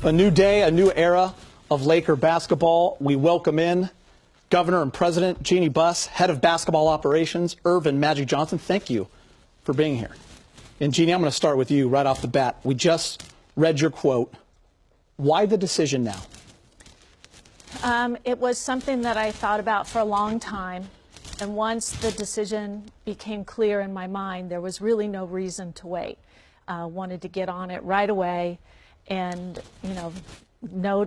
A new day, a new era of Laker basketball. We welcome in Governor and President Jeanie Buss, Head of Basketball Operations, Irvin Magic Johnson. Thank you for being here. And Jeanie, I'm going to start with you right off the bat. We just read your quote. Why the decision now? It was something that I thought about for a long time. And once the decision became clear in my mind, there was really no reason to wait. Wanted to get on it right away. And, you know,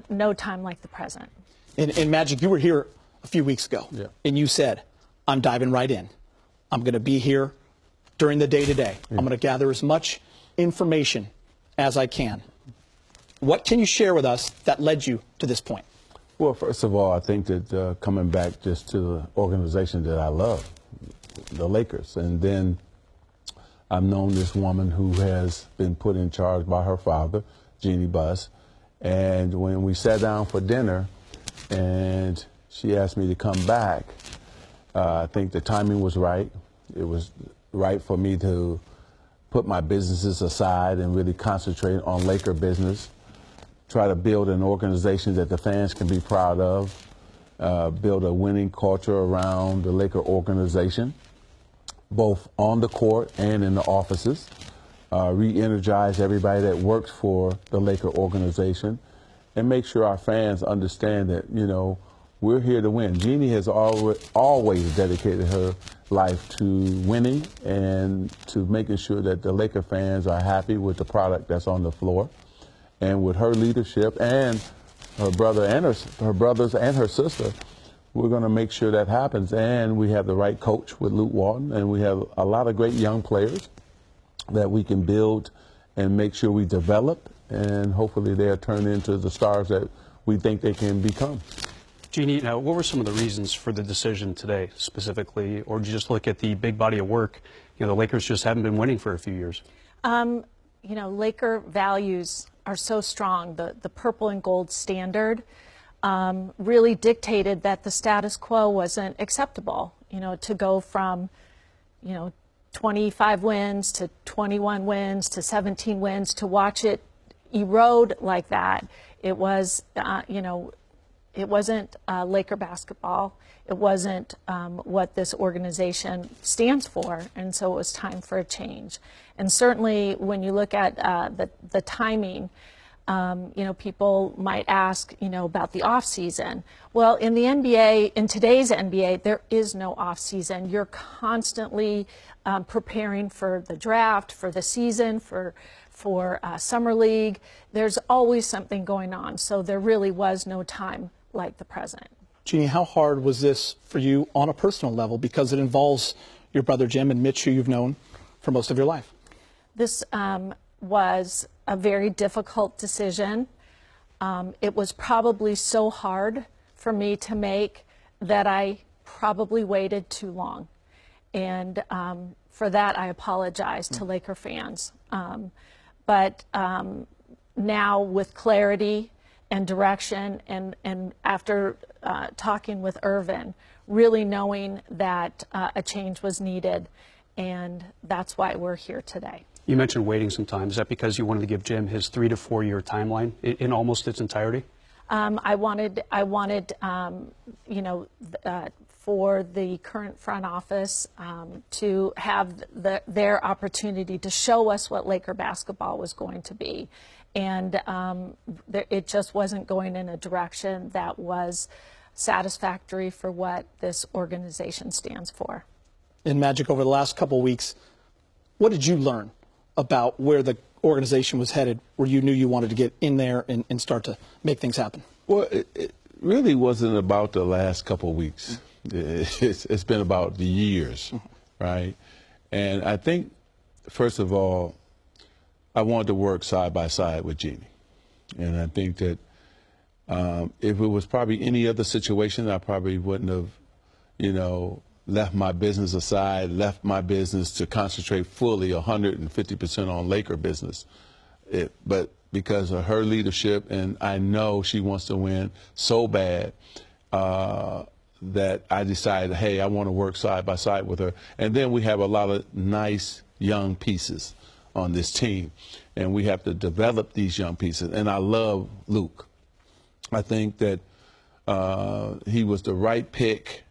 no time like the present. And Magic, you were here a few weeks ago, and you said, I'm diving right in. I'm going to be here during the day today. I'm going to gather as much information as I can. What can you share with us that led you to this point? Well, first of all, I think that coming back just to the organization that I love, the Lakers, and then I've known this woman who has been put in charge by her father, Jeanie Buss, and when we sat down for dinner and she asked me to come back, I think the timing was right. It was right for me to put my businesses aside and really concentrate on Laker business, try to build an organization that the fans can be proud of, build a winning culture around the Laker organization, both on the court and in the offices. Re-energize everybody that works for the Laker organization, and make sure our fans understand that, you know, we're here to win. Jeanie has always dedicated her life to winning and to making sure that the Laker fans are happy with the product that's on the floor. And with her leadership and her brother and her brothers and her sister, we're going to make sure that happens. And we have the right coach with Luke Walton, and we have a lot of great young players that we can build and make sure we develop, and hopefully they'll turn into the stars that we think they can become. Jeanie, now, what were some of the reasons for the decision today specifically, or did you just look at the big body of work? You know, the Lakers just haven't been winning for a few years. You know, Laker values are so strong. The purple and gold standard really dictated that the status quo wasn't acceptable. You know, to go from, 25 wins to 21 wins to 17 wins, to watch it erode like that, it was, it wasn't Laker basketball. It wasn't what this organization stands for, and so it was time for a change. And certainly when you look at the timing, people might ask, about the off season. Well, in the NBA, in today's NBA, there is no off season. You're constantly preparing for the draft, for the season, for summer league. There's always something going on. So there really was no time like the present. Jeanie, how hard was this for you on a personal level, because it involves your brother Jim and Mitch, who you've known for most of your life? This was a very difficult decision. It was probably so hard for me to make that I probably waited too long. And for that, I apologize to Laker fans. But now with clarity and direction, and after talking with Irvin, really knowing that a change was needed, and that's why we're here today. You mentioned waiting some time. Is that because you wanted to give Jim his 3 to 4 year timeline in almost its entirety? I wanted, for the current front office to have their opportunity to show us what Laker basketball was going to be. And it just wasn't going in a direction that was satisfactory for what this organization stands for. In Magic, over the last couple of weeks, what did you learn about where the organization was headed, where you knew you wanted to get in there and start to make things happen? Well, it really wasn't about the last couple of weeks. It's been about the years, right? And I think, first of all, I wanted to work side by side with Jeanie. And I think that if it was probably any other situation, I probably wouldn't have, left my business aside, left my business to concentrate fully 150% on Laker business. But because of her leadership, and I know she wants to win so bad, that I decided, hey, I want to work side by side with her. And then we have a lot of nice young pieces on this team, and we have to develop these young pieces. And I love Luke. I think that he was the right pick.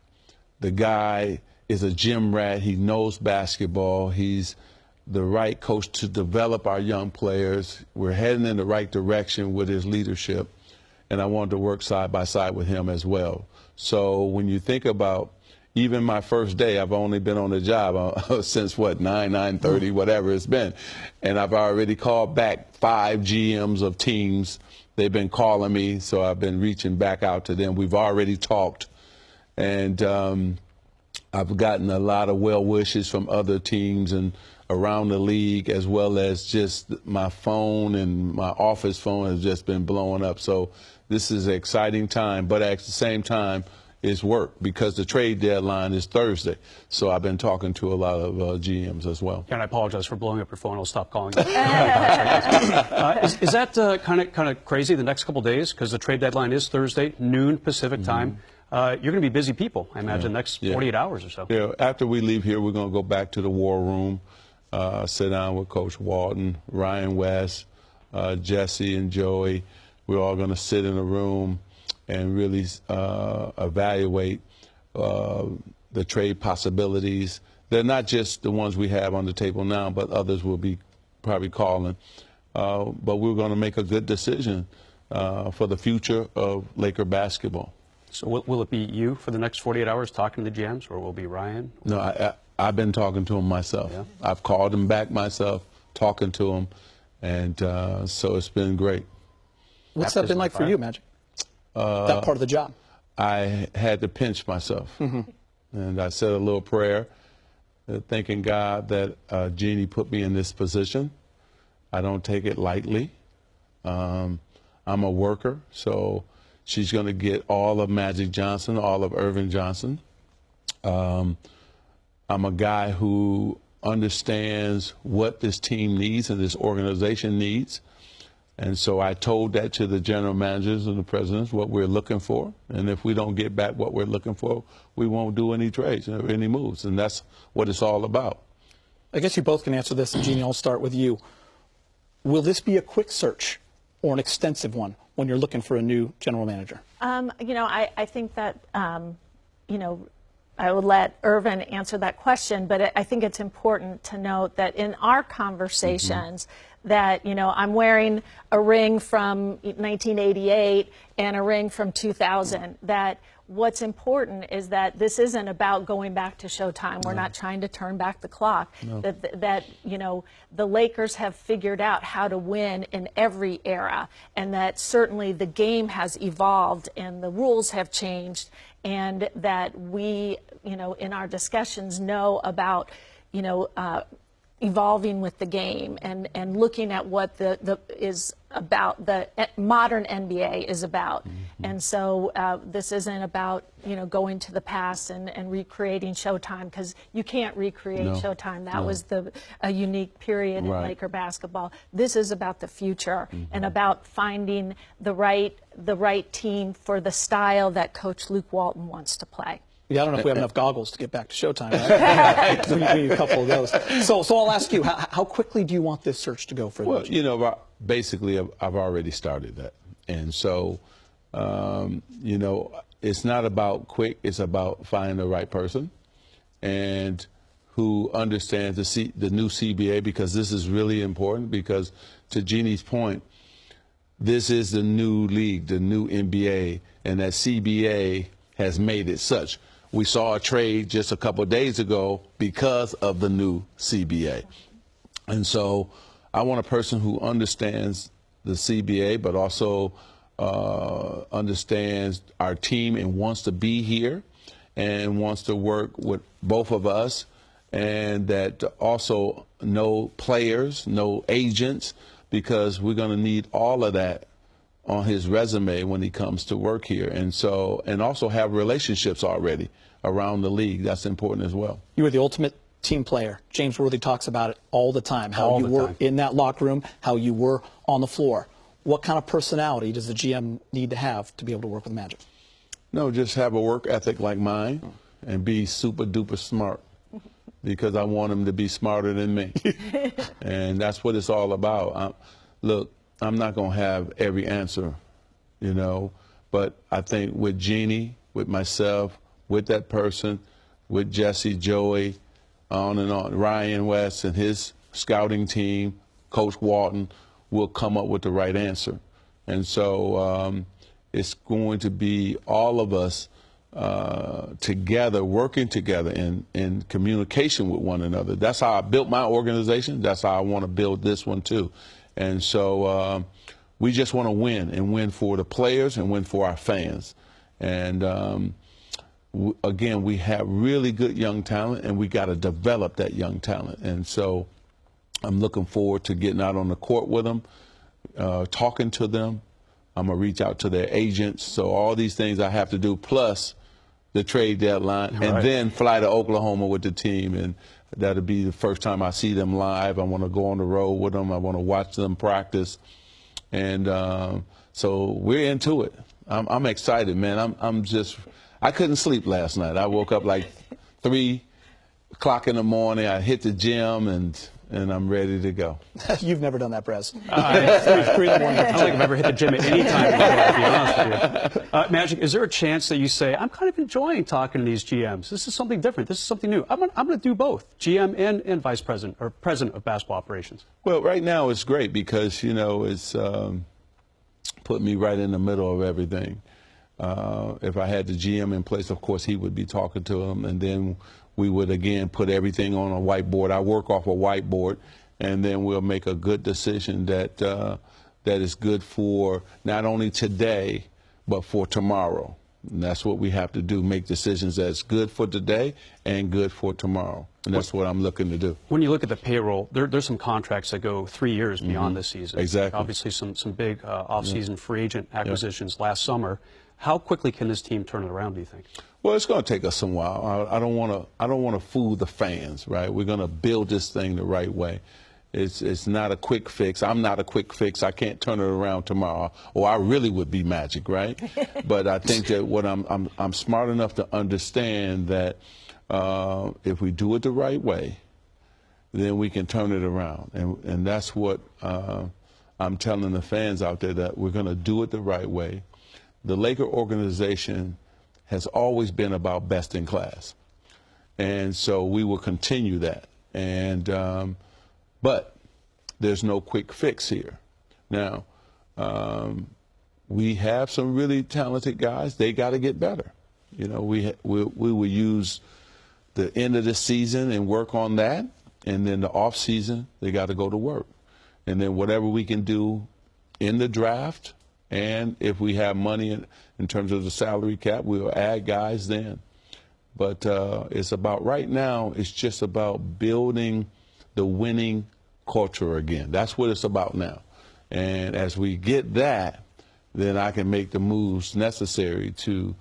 The guy is a gym rat. He knows basketball. He's the right coach to develop our young players. We're heading in the right direction with his leadership, and I wanted to work side by side with him as well. So when you think about even my first day, I've only been on the job since, what, 9:30, whatever it's been. And I've already called back 5 GMs of teams. They've been calling me, so I've been reaching back out to them. We've already talked. And I've gotten a lot of well wishes from other teams and around the league, as well as just my phone and my office phone has just been blowing up. So this is an exciting time, but at the same time, it's work because the trade deadline is Thursday. So I've been talking to a lot of GMs as well. And I apologize for blowing up your phone. I'll stop calling you. Is that kind of crazy the next couple of days? Because the trade deadline is Thursday, noon Pacific time. You're going to be busy people, I imagine, next 48 hours or so. Yeah, after we leave here, we're going to go back to the war room, sit down with Coach Walton, Ryan West, Jesse and Joey. We're all going to sit in a room and really evaluate the trade possibilities. They're not just the ones we have on the table now, but others will be probably calling. But we're going to make a good decision for the future of Laker basketball. So will it be you for the next 48 hours talking to the GMs, or will it be Ryan? No, I've been talking to them myself. Yeah. I've called them back myself, talking to them, and so it's been great. What's that been like for you, Magic? That part of the job? I had to pinch myself, and I said a little prayer, thanking God that Jeanie put me in this position. I don't take it lightly. I'm a worker, so she's going to get all of Magic Johnson, all of Irvin Johnson. I'm a guy who understands what this team needs and this organization needs. And so I told that to the general managers and the presidents, what we're looking for. And if we don't get back what we're looking for, we won't do any trades or any moves. And that's what it's all about. I guess you both can answer this, and Jeanie, I'll start with you. Will this be a quick search or an extensive one when you're looking for a new general manager? I think that, I would let Irvin answer that question, but I think it's important to note that in our conversations that, I'm wearing a ring from 1988 and a ring from 2000, that what's important is that this isn't about going back to Showtime. We're not trying to turn back the clock. That the Lakers have figured out how to win in every era, and that certainly the game has evolved and the rules have changed, and that we, in our discussions know about, evolving with the game and looking at what the is about, the modern NBA is about. And so this isn't about, going to the past and recreating Showtime, because you can't recreate Showtime. That was a unique period in Laker basketball. This is about the future and about finding the right team for the style that Coach Luke Walton wants to play. Yeah, I don't know if we have enough goggles to get back to Showtime. Right? we need a couple of those. So I'll ask you, how quickly do you want this search to go for? Well, basically, I've already started that. And so, it's not about quick. It's about finding the right person and who understands the new CBA, because this is really important, because to Jeannie's point, this is the new league, the new NBA, and that CBA has made it such. We saw a trade just a couple of days ago because of the new CBA. And so I want a person who understands the CBA, but also understands our team and wants to be here and wants to work with both of us, and that also know players, know agents, because we're going to need all of that on his resume when he comes to work here. And so, and also have relationships already around the league. That's important as well. You were the ultimate team player. James Worthy talks about it all the time, how you were in that locker room, how you were on the floor. What kind of personality does the GM need to have to be able to work with Magic? No, just have a work ethic like mine and be super duper smart. because I want them to be smarter than me. And that's what it's all about. Look, I'm not going to have every answer, you know, but I think with Jeanie, with myself, with that person, with Jesse, Joey, on and on, Ryan West and his scouting team, Coach Walton, will come up with the right answer. And so it's going to be all of us together, working together in communication with one another. That's how I built my organization. That's how I want to build this one too. And so we just want to win, and win for the players and win for our fans. And again, we have really good young talent, and we got to develop that young talent. And so I'm looking forward to getting out on the court with them, talking to them. I'm going to reach out to their agents. So all these things I have to do, plus the trade deadline, and then fly to Oklahoma with the team. And that'll be the first time I see them live. I want to go on the road with them. I want to watch them practice. And so we're into it. I'm excited, man. I couldn't sleep last night. I woke up like 3 o'clock in the morning. I hit the gym, and I'm ready to go. You've never done that, Prez. 3 in the morning. I don't think I've ever hit the gym at any time before, to be honest with you. Magic, is there a chance that you say, I'm kind of enjoying talking to these GMs. This is something different. This is something new. I'm going to do both, GM and vice president or president of basketball operations. Well, right now it's great because, you know, it's put me right in the middle of everything. If I had the GM in place, of course, he would be talking to them, and then we would, again, put everything on a whiteboard. I work off a whiteboard, and then we'll make a good decision that is good for not only today, but for tomorrow. And that's what we have to do, make decisions that's good for today and good for tomorrow. And that's what I'm looking to do. When you look at the payroll, there's some contracts that go 3 years beyond this season. Exactly. Obviously, some big off-season free agent acquisitions last summer. How quickly can this team turn it around, do you think? Well, it's going to take us some while. I don't want to fool the fans, right? We're going to build this thing the right way. It's not a quick fix. I'm not a quick fix. I can't turn it around tomorrow, or I really would be Magic, right? But I think that what I'm smart enough to understand that if we do it the right way, then we can turn it around, and that's what I'm telling the fans out there, that we're going to do it the right way. The Laker organization has always been about best in class, and so we will continue that. And but there's no quick fix here. Now, we have some really talented guys. They got to get better. You know, we will use the end of the season and work on that, and then the off season they got to go to work, and then whatever we can do in the draft. And if we have money in terms of the salary cap, we'll add guys then. But it's about, right now, it's just about building the winning culture again. That's what it's about now. And as we get that, then I can make the moves necessary to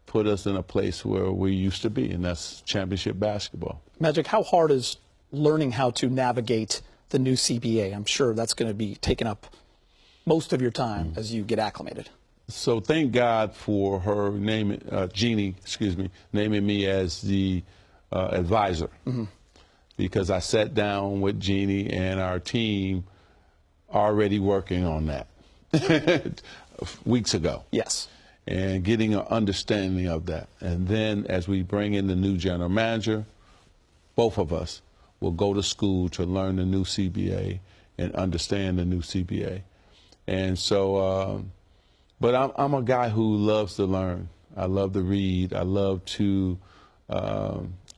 put us in a place where we used to be, and that's championship basketball. Magic, how hard is learning how to navigate the new CBA? I'm sure that's going to be taken up most of your time as you get acclimated. So thank God for her naming, Jeanie, naming me as the advisor. Because I sat down with Jeanie and our team already working on that weeks ago. Yes. And getting an understanding of that. And then as we bring in the new general manager, both of us will go to school to learn the new CBA and understand the new CBA. And so, but I'm a guy who loves to learn. I love to read. I love to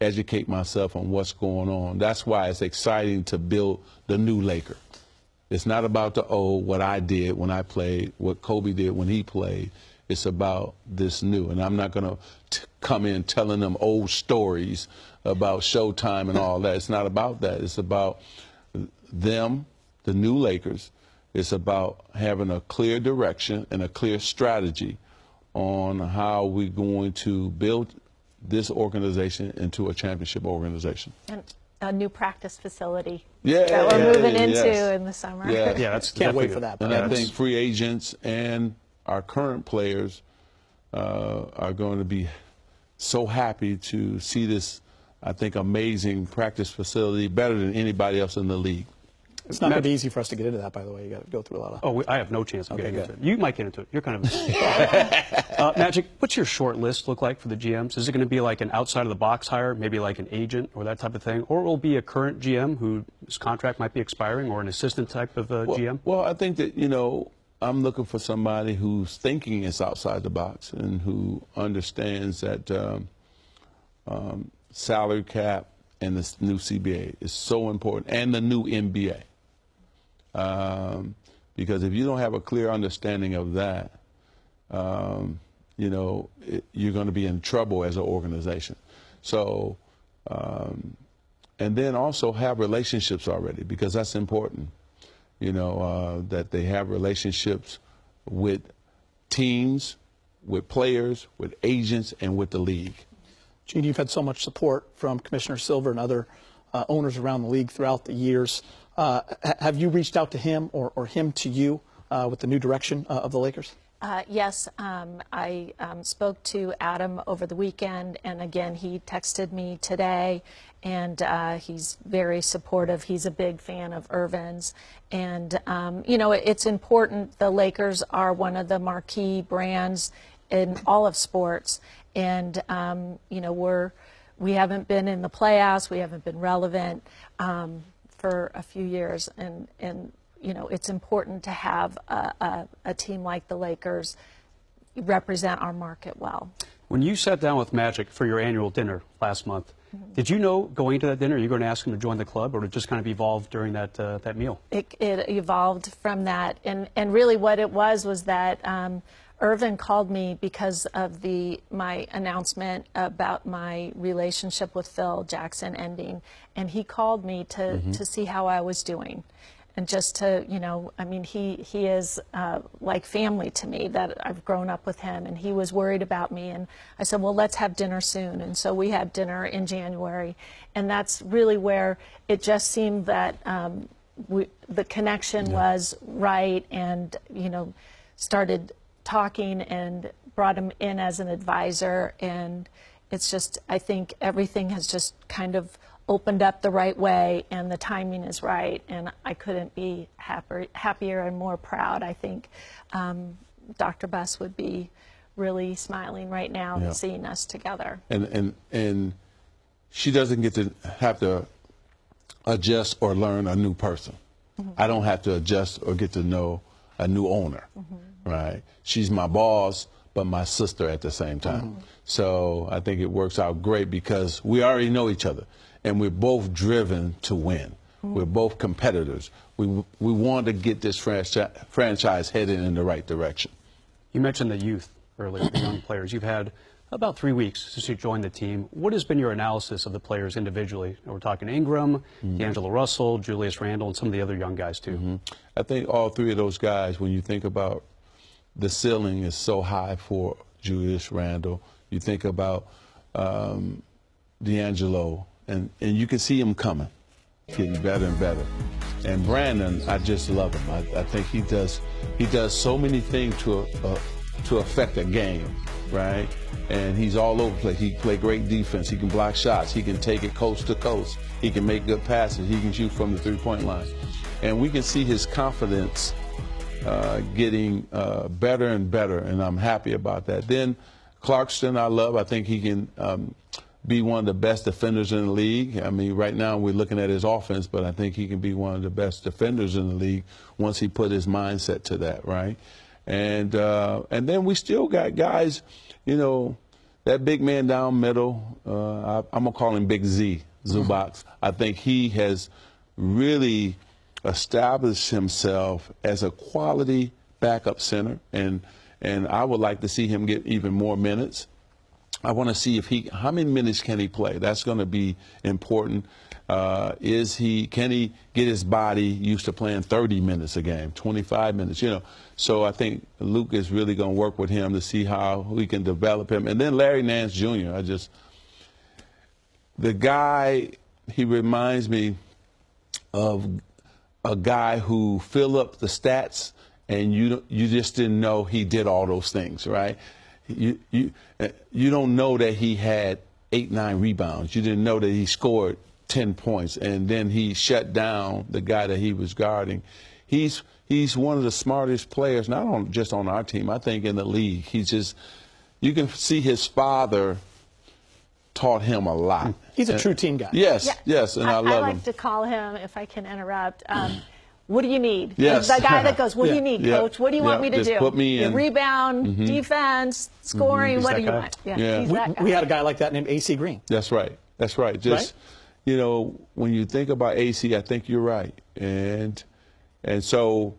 educate myself on what's going on. That's why it's exciting to build the new Laker. It's not about the old, what I did when I played, what Kobe did when he played. It's about this new. And I'm not going to come in telling them old stories about Showtime and all that. It's not about that. It's about them, the new Lakers. It's about having a clear direction and a clear strategy on how we're going to build this organization into a championship organization. And a new practice facility that we're moving into in the summer. Yeah, that's can't wait for that. And I think free agents and our current players are going to be so happy to see this I think, amazing practice facility, better than anybody else in the league. It's not going to be easy for us to get into that, by the way. You got to go through a lot of. Oh, I have no chance of getting good. into it. You might get into it. You're kind of. Magic, what's your short list look like for the GMs? Is it going to be like an outside of the box hire, maybe like an agent or that type of thing, or will it be a current GM whose contract might be expiring, or an assistant type of GM? Well, I think that I'm looking for somebody whose thinking is outside the box and who understands that salary cap and this new CBA is so important, and the new NBA. Because if you don't have a clear understanding of that, you're going to be in trouble as an organization. So, and then also have relationships already, because that's important. That they have relationships with teams, with players, with agents, and with the league. Jeanie, you've had so much support from Commissioner Silver and other owners around the league throughout the years. Have you reached out to him or him to you with the new direction of the Lakers? Yes, I spoke to Adam over the weekend, and again, he texted me today, and he's very supportive. He's a big fan of Irvin's, and it's important. The Lakers are one of the marquee brands in all of sports, and we haven't been in the playoffs, we haven't been relevant for a few years, and it's important to have a team like the Lakers represent our market well. When you sat down with Magic for your annual dinner last month, did you know going to that dinner you're going to ask him to join the club, or did it just kind of evolve during that meal? It evolved from that, and really what it was that Irvin called me because of my announcement about my relationship with Phil Jackson ending, and he called me to see how I was doing. And just to, he is like family to me, that I've grown up with him, and he was worried about me. And I said, well, let's have dinner soon. And so we had dinner in January. And that's really where it just seemed that the connection was right, and, started talking and brought him in as an advisor. And it's just, I think everything has just kind of opened up the right way, and the timing is right, and I couldn't be happier and more proud. I think Dr. Buss would be really smiling right now seeing us together. And she doesn't get to have to adjust or learn a new person. I don't have to adjust or get to know a new owner, right? She's my boss, but my sister at the same time. So I think it works out great because we already know each other, and we're both driven to win. We're both competitors. We want to get this franchise headed in the right direction. You mentioned the youth earlier, the young players. You've had about 3 weeks since you joined the team. What has been your analysis of the players individually? We're talking Ingram, D'Angelo Russell, Julius Randle, and some of the other young guys too. I think all three of those guys, when you think about the ceiling is so high for Julius Randle, you think about D'Angelo, and you can see him coming, getting better and better. And Brandon, I just love him. I think he does so many things to affect a game, right? And he's all over the place. He play great defense. He can block shots. He can take it coast to coast. He can make good passes. He can shoot from the three-point line. And we can see his confidence getting better and better, and I'm happy about that. Then Clarkston, I love. I think he can be one of the best defenders in the league. I mean, right now we're looking at his offense, but I think he can be one of the best defenders in the league once he put his mindset to that, right? And then we still got guys, that big man down middle, I'm going to call him Big Z, Zubac. I think he has really established himself as a quality backup center, and I would like to see him get even more minutes. I want to see how many minutes can he play? That's going to be important. Can he get his body used to playing 30 minutes a game, 25 minutes, So I think Luke is really going to work with him to see how we can develop him. And then Larry Nance Jr., the guy, he reminds me of a guy who filled up the stats and you just didn't know he did all those things, right? You don't know that he had 8, 9 rebounds. You didn't know that he scored 10 points, and then he shut down the guy that he was guarding. He's one of the smartest players, not just on our team, I think in the league. You can see his father taught him a lot. He's a true team guy. Yes, Yeah. yes, and I love him. I like to call him, if I can interrupt, what do you need? Yes. The guy that goes, what do you need, Yeah. Coach? What do you want me to Just do? put me in. Rebound, defense, scoring, He's what that do you guy. want? Yeah. He's that guy. We had a guy like that named AC Green. That's right. That's right. Just, you know, when you think about AC, I think you're right. And so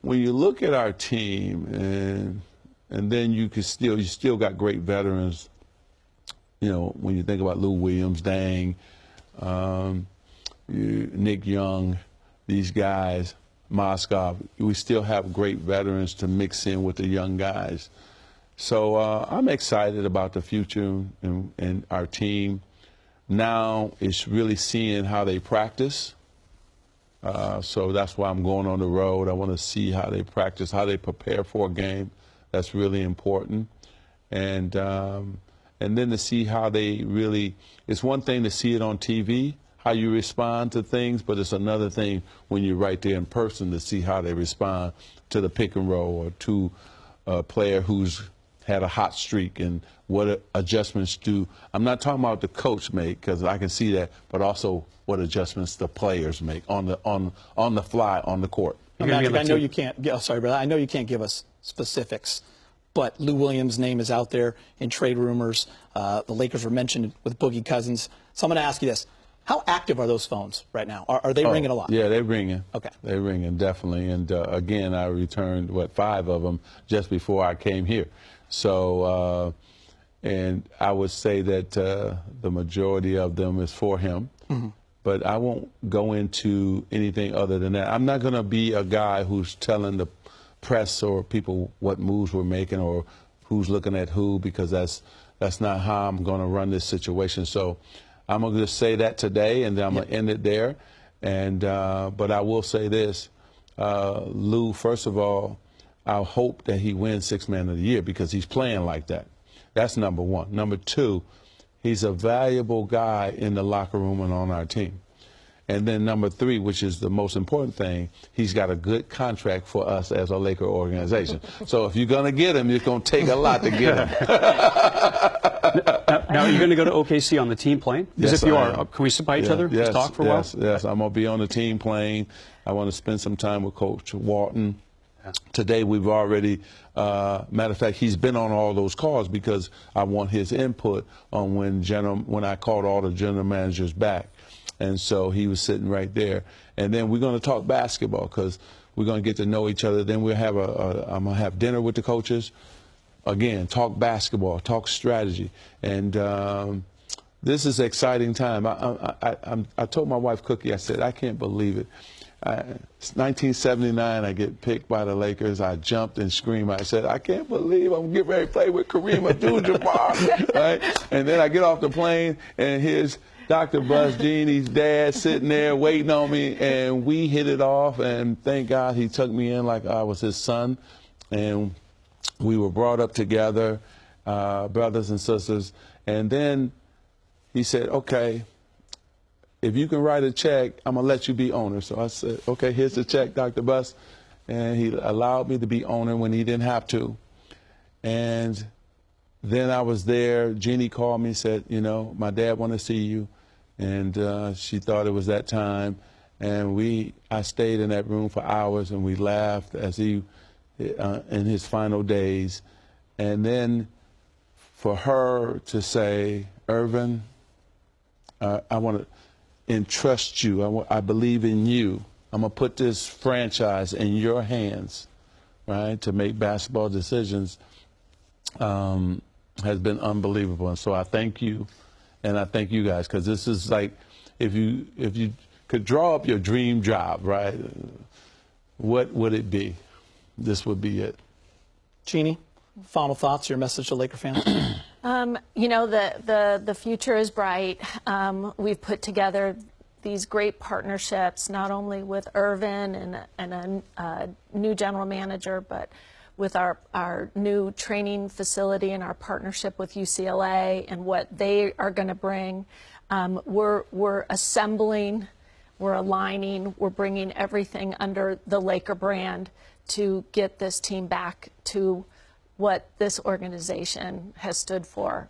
when you look at our team, and then you still got great veterans. You know, when you think about Lou Williams, Dang, Nick Young, these guys, Moscow, we still have great veterans to mix in with the young guys. So I'm excited about the future and our team. Now it's really seeing how they practice. So that's why I'm going on the road. I want to see how they practice, how they prepare for a game. That's really important. And then to see how they really, it's one thing to see it on TV, how you respond to things, but it's another thing when you're right there in person to see how they respond to the pick and roll or to a player who's had a hot streak and what adjustments do. I'm not talking about the coach make, because I can see that, but also what adjustments the players make on the fly on the court. Magic, I know you can't. Sorry, brother. I know you can't give us specifics, but Lou Williams' name is out there in trade rumors. The Lakers were mentioned with Boogie Cousins. So I'm going to ask you this: how active are those phones right now? Are they ringing a lot? Yeah, they're ringing. Okay, they're ringing definitely. And again, I returned 5 of them just before I came here. So, and I would say that the majority of them is for him. Mm-hmm. But I won't go into anything other than that. I'm not going to be a guy who's telling the press or people what moves we're making or who's looking at who, because that's not how I'm going to run this situation. So I'm going to just say that today, and then I'm going to end it there. And but I will say this, Lou, first of all, I hope that he wins Sixth Man of the Year because he's playing like that. That's number one. Number two, he's a valuable guy in the locker room and on our team. And then number three, which is the most important thing, he's got a good contract for us as a Laker organization. So if you're going to get him, it's going to take a lot to get him. Now, are you going to go to OKC on the team plane? Because Yes, if you I are, am. can we sit by each other Yes, and talk for a while? Yes, I'm going to be on the team plane. I want to spend some time with Coach Walton. Today we've already, matter of fact, he's been on all those calls because I want his input on when I called all the general managers back. And so he was sitting right there. And then we're going to talk basketball because we're going to get to know each other. Then we'll have I'm going to have dinner with the coaches. Again, talk basketball, talk strategy. And this is an exciting time. I told my wife, Cookie, I said, I can't believe it. It's 1979, I get picked by the Lakers. I jumped and screamed. I said, I can't believe I'm getting ready to play with Kareem Abdul-Jabbar. Right? And then I get off the plane, and here's Dr. Buss, Jeannie's dad, sitting there waiting on me, and we hit it off, and thank God he took me in like I was his son. And we were brought up together, brothers and sisters. And then he said, okay, if you can write a check, I'm going to let you be owner. So I said, okay, here's the check, Dr. Buss. And he allowed me to be owner when he didn't have to. And then I was there. Jeannie called me and said, you know, my dad wanted to see you. And she thought it was that time. And I stayed in that room for hours, and we laughed as he, in his final days. And then for her to say, Irvin, I want to entrust you. I believe in you. I'm going to put this franchise in your hands, right, to make basketball decisions, has been unbelievable. And so I thank you, and I thank you guys, because this is like, if you could draw up your dream job, right, what would it be? This would be it. Jeanie, final thoughts, your message to Laker fans? You know, the future is bright. We've put together these great partnerships, not only with Irvin and a new general manager, but with our new training facility and our partnership with UCLA and what they are going to bring. We're assembling, we're aligning, we're bringing everything under the Laker brand to get this team back to what this organization has stood for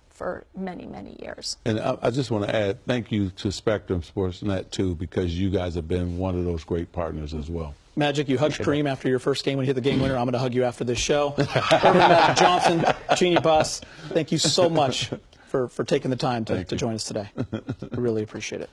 many, many years. And I just want to add thank you to Spectrum Sportsnet, too, because you guys have been one of those great partners as well. Magic, you hugged Kareem after your first game when you hit the game winner. I'm going to hug you after this show. Irvin Magic Johnson, Jeanie Buss, thank you so much for taking the time to join us today. I really appreciate it.